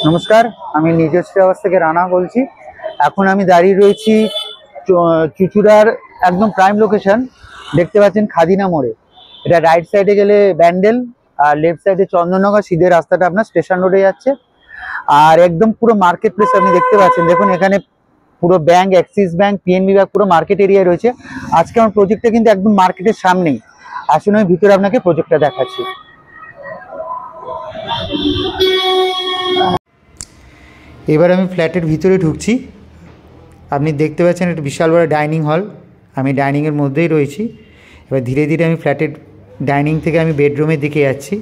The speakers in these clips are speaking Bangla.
নমস্কার, আমি নিজস্ব আবাস থেকে রানা বলছি। এখন আমি দাঁড়িয়ে রয়েছি চুঁচুড়ার একদম প্রাইম লোকেশন, দেখতে পাচ্ছেন খাদিনা মোড়ে। এটা রাইট সাইডে গেলে ব্যান্ডেল, আর লেফট সাইডে চন্দননগর। সিধে রাস্তাটা আপনার স্টেশন রোডে যাচ্ছে, আর একদম পুরো মার্কেট প্লেস আপনি দেখতে পাচ্ছেন। দেখুন এখানে পুরো bank, Axis bank, PNB bank পুরো মার্কেট এরিয়ায় রয়েছে। আজকে আমার প্রজেক্টটা কিন্তু একদম মার্কেটের সামনেই। আসুন আমি ভিতরে আপনাকে প্রজেক্টটা দেখাচ্ছি। এবার আমি ফ্ল্যাটের ভিতরে ঢুকছি। আপনি দেখতে পাচ্ছেন একটা বিশাল বড় ডাইনিং হল। আমি ডাইনিংয়ের মধ্যেই রয়েছি। এবার ধীরে ধীরে আমি ফ্ল্যাটের ডাইনিং থেকে আমি বেডরুমের দিকে যাচ্ছি।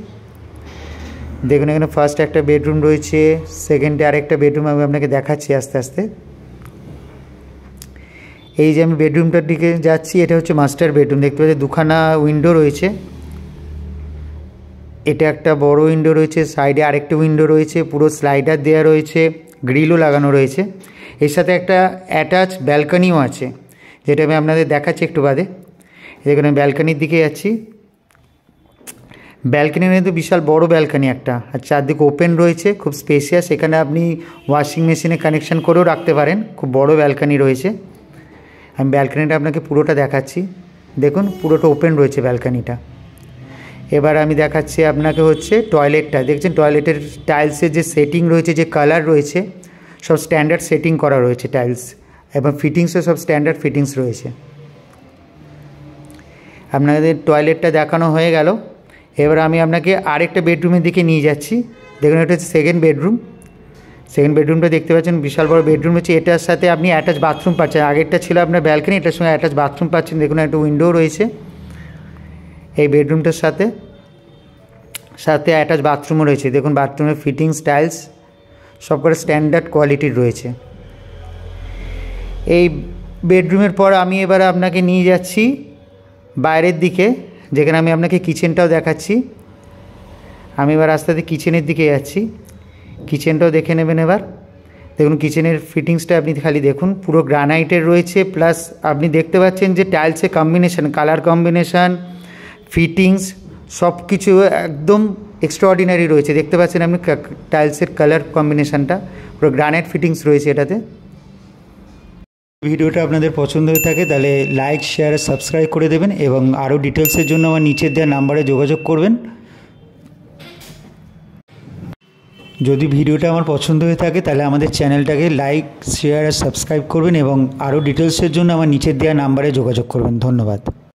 দেখুন এখানে ফার্স্ট একটা বেডরুম রয়েছে, সেকেন্ডে আরেকটা বেডরুম আমি আপনাকে দেখাচ্ছি আস্তে আস্তে। এই যে আমি বেডরুমটার দিকে যাচ্ছি, এটা হচ্ছে মাস্টার বেডরুম। দেখতে পাচ্ছি দুখানা উইন্ডো রয়েছে। এটা একটা বড় উইন্ডো রয়েছে, সাইডে আরেকটা উইন্ডো রয়েছে, পুরো স্লাইডার দেওয়া রয়েছে, গ্রিলও লাগানো রয়েছে। এর সাথে একটা অ্যাটাচ ব্যালকনিও আছে, যেটা আমি আপনাদের দেখাচ্ছি একটু বাদে। দেখুন আমি ব্যালকনির দিকে যাচ্ছি। ব্যালকনির মধ্যে বিশাল বড় ব্যালকনি একটা, আর চারদিকে ওপেন রয়েছে, খুব স্পেসিয়াস। এখানে আপনি ওয়াশিং মেশিনে কানেকশান করেও রাখতে পারেন। খুব বড় ব্যালকনি রয়েছে। আমি ব্যালকনিটা আপনাকে পুরোটা দেখাচ্ছি। দেখুন পুরোটা ওপেন রয়েছে ব্যালকনিটা। এবার আমি দেখাচ্ছি আপনাকে হচ্ছে টয়লেটটা। দেখছেন টয়লেটের টাইলসের যে সেটিং রয়েছে, যে কালার রয়েছে, সব স্ট্যান্ডার্ড সেটিং করা রয়েছে টাইলস, এবং ফিটিংসও সব স্ট্যান্ডার্ড ফিটিংস রয়েছে। আপনাদের টয়লেটটা দেখানো হয়ে গেল। এবার আমি আপনাকে আরেকটা বেডরুমের দিকে নিয়ে যাচ্ছি। দেখুন এটা হচ্ছে সেকেন্ড বেডরুম। সেকেন্ড বেডরুমটা দেখতে পাচ্ছেন বিশাল বড় বেডরুম হচ্ছে। এটার সাথে আপনি অ্যাটাচ বাথরুম পাচ্ছেন। আগেরটা ছিল আপনার ব্যালকনি, এটার সঙ্গে অ্যাটাচ বাথরুম পাচ্ছেন। দেখুন একটা উইন্ডো রয়েছে এই বেডরুমটার সাথে, সাথে অ্যাটাচ বাথরুমও রয়েছে। দেখুন বাথরুমের ফিটিংস, টাইলস সব করে স্ট্যান্ডার্ড কোয়ালিটির রয়েছে। এই বেডরুমের পর আমি এবার আপনাকে নিয়ে যাচ্ছি বাইরের দিকে, যেখানে আমি আপনাকে কিচেনটাও দেখাচ্ছি। আমি এবার আস্তে আস্তে কিচেনের দিকে যাচ্ছি। কিচেনটাও দেখে নেবেন এবার। দেখুন কিচেনের ফিটিংসটা আপনি খালি দেখুন, পুরো গ্রানাইটের রয়েছে। প্লাস আপনি দেখতে পাচ্ছেন যে টাইলসের কম্বিনেশান, কালার কম্বিনেশান, ফিটিংস সব কিছু একদম এক্সট্রাঅর্ডিনারি রয়েছে। দেখতে পাচ্ছেন আপনি টাইলসের কালার কম্বিনেশানটা, পুরো গ্রানাইট ফিটিংস রয়েছে এটাতে। ভিডিওটা আপনাদের পছন্দ হয়ে থাকে তাহলে লাইক, শেয়ার, সাবস্ক্রাইব করে দেবেন, এবং আরও ডিটেলসের জন্য আমার নিচের দেওয়া নাম্বারে যোগাযোগ করবেন। যদি ভিডিওটা আমার পছন্দ হয়ে থাকে তাহলে আমাদের চ্যানেলটাকে লাইক, শেয়ার আর সাবস্ক্রাইব করবেন, এবং আরও ডিটেলসের জন্য আমার নিচের দেওয়া নাম্বারে যোগাযোগ করবেন। ধন্যবাদ।